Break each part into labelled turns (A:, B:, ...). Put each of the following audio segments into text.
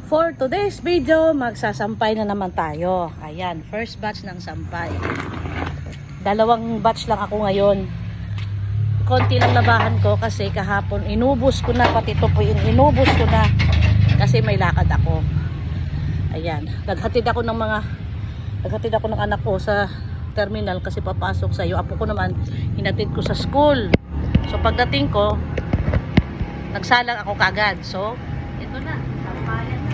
A: For today's video, magsasampay na naman tayo. Ayan, first batch ng sampay. Dalawang batch lang ako ngayon. Konti lang labahan ko kasi kahapon inubos ko na, pati ito po inubos ko na kasi may lakad ako. Ayan, naghatid ako ng anak ko sa terminal kasi papasok sa iyo. Apo ko naman, hinatid ko sa school. So pagdating ko, nagsalang ako kagad. So, ito na, sampayan na.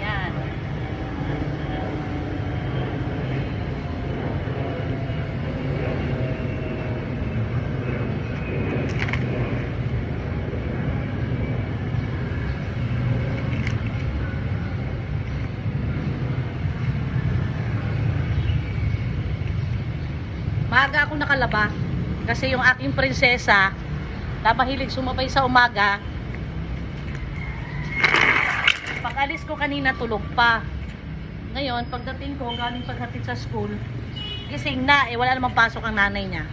A: Ayan. Maaga ako nakalaba kasi yung aking prinsesa na mahilig sumabay sa umaga, pag alis ko kanina tulog pa. Ngayon pagdating ko galing paghatid sa school, gising na, wala namang pasok ang nanay niya,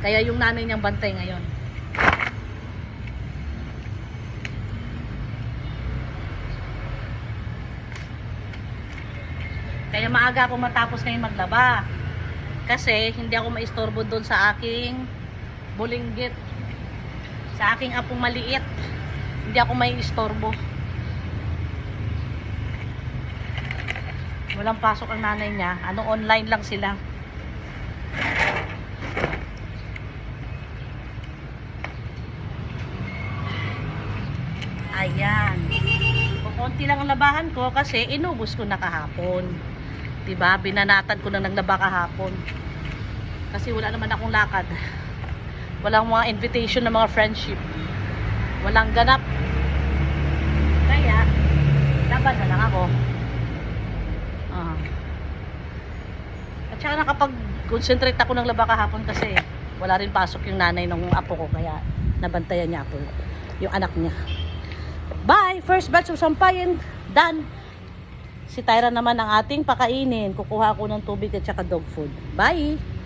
A: kaya yung nanay niyang bantay ngayon. Kaya maaga ako matapos ngayon maglaba kasi hindi ako maistorbo doon sa aking bulinggit, sa aking apong maliit. Hindi ako maistorbo. Walang pasok ang nanay niya, online lang sila. Ayan, konti lang ang labahan ko kasi inubos ko na kahapon. Diba? Binanatan ko na ng laba kahapon. Kasi wala naman akong lakad. Walang mga invitation ng mga friendship. Walang ganap. Kaya, laban na lang ako. At saka nakapag-concentrate ako ng laba kahapon kasi wala rin pasok yung nanay ng apo ko. Kaya nabantayan niya ako. Yung anak niya. Bye! First batch of sampayan. Done! Si Tyra naman ang ating pakainin. Kukuha ako ng tubig at saka dog food. Bye!